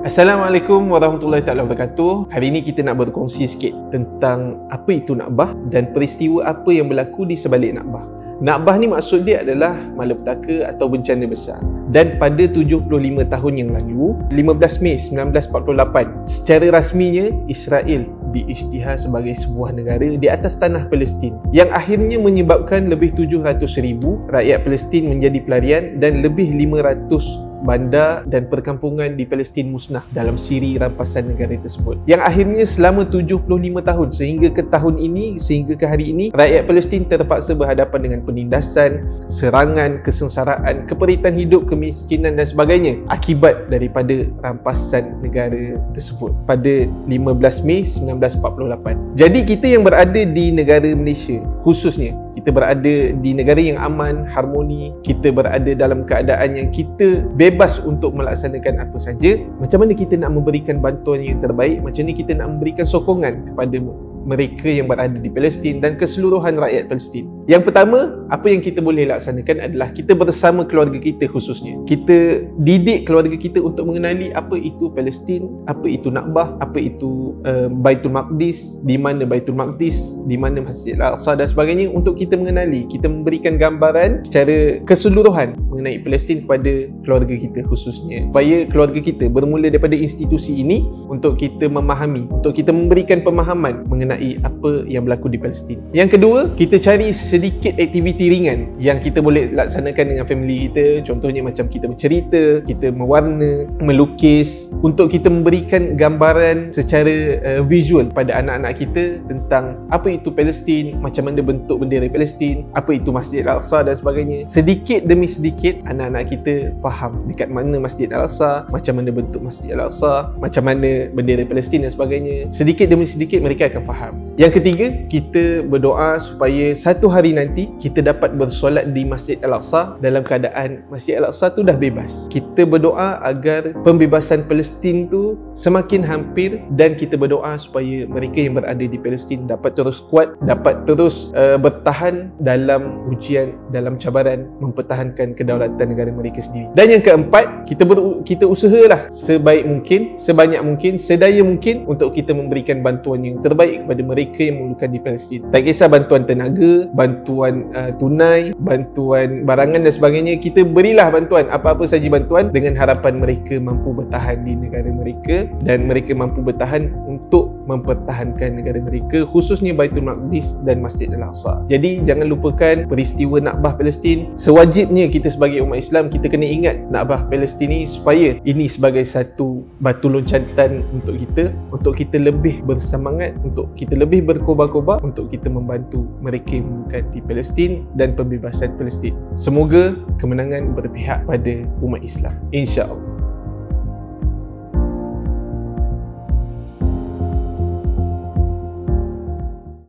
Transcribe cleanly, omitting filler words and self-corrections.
Assalamualaikum warahmatullahi taala wabarakatuh. Hari ini kita nak berkongsi sikit tentang apa itu Nakbah dan peristiwa apa yang berlaku di sebalik Nakbah. Nakbah ni maksud dia adalah malapetaka atau bencana besar. Dan pada 75 tahun yang lalu, 15 Mei 1948, secara rasminya Israel diisytihar sebagai sebuah negara di atas tanah Palestin yang akhirnya menyebabkan lebih 700,000 rakyat Palestin menjadi pelarian dan lebih 500 bandar dan perkampungan di Palestin musnah dalam siri rampasan negara tersebut. Yang akhirnya selama 75 tahun sehingga ke tahun ini, sehingga ke hari ini, rakyat Palestin terpaksa berhadapan dengan penindasan, serangan, kesengsaraan, keperitan hidup, kemiskinan dan sebagainya akibat daripada rampasan negara tersebut pada 15 Mei 1948. Jadi kita yang berada di negara Malaysia khususnya, kita berada di negara yang aman, harmoni, kita berada dalam keadaan yang kita bebas untuk melaksanakan apa saja. Macam mana kita nak memberikan bantuan yang terbaik? Macam mana kita nak memberikan sokongan kepada mereka yang berada di Palestin dan keseluruhan rakyat Palestin? Yang pertama, apa yang kita boleh laksanakan adalah kita bersama keluarga kita khususnya. Kita didik keluarga kita untuk mengenali apa itu Palestin, apa itu Nakbah, apa itu Baitul Maqdis, di mana Baitul Maqdis, di mana Masjid Al-Aqsa dan sebagainya, untuk kita mengenali, kita memberikan gambaran secara keseluruhan mengenai Palestin kepada keluarga kita khususnya. Supaya keluarga kita bermula daripada institusi ini untuk kita memahami, untuk kita memberikan pemahaman mengenai apa yang berlaku di Palestin. Yang kedua, kita cari sedikit aktiviti ringan yang kita boleh laksanakan dengan family kita. Contohnya macam kita bercerita, kita mewarna, melukis, untuk kita memberikan gambaran secara visual pada anak-anak kita tentang apa itu Palestin, macam mana bentuk bendera Palestin, apa itu Masjid Al-Aqsa dan sebagainya. Sedikit demi sedikit anak-anak kita faham dekat mana Masjid Al-Aqsa, macam mana bentuk Masjid Al-Aqsa, macam mana bendera Palestin dan sebagainya. Sedikit demi sedikit mereka akan faham. Yang ketiga, kita berdoa supaya satu hari nanti kita dapat bersolat di Masjid Al-Aqsa dalam keadaan Masjid Al-Aqsa tu dah bebas. Kita berdoa agar pembebasan Palestin tu semakin hampir, dan kita berdoa supaya mereka yang berada di Palestin dapat terus kuat, dapat terus bertahan dalam ujian, dalam cabaran mempertahankan kedaulatan negara mereka sendiri. Dan yang keempat, kita usahalah sebaik mungkin, sebanyak mungkin, sedaya mungkin untuk kita memberikan bantuan yang terbaik kepada mereka yang memerlukan di Palestin. Tak kisah bantuan tenaga, bantuan tunai, bantuan barangan dan sebagainya, kita berilah bantuan, apa-apa saja bantuan, dengan harapan mereka mampu bertahan di negara mereka dan mereka mampu bertahan untuk mempertahankan negara mereka, khususnya Baitul Maqdis dan Masjid Al-Aqsa. Jadi jangan lupakan peristiwa Nakbah Palestin. Sewajibnya kita sebagai umat Islam, kita kena ingat Nakbah Palestin ni, supaya ini sebagai satu batu loncatan untuk kita lebih bersemangat, untuk kita lebih berkobar-kobar, untuk kita membantu mereka yang memerlukan di Palestin dan pembebasan Palestin. Semoga kemenangan berpihak pada umat Islam, insya-Allah.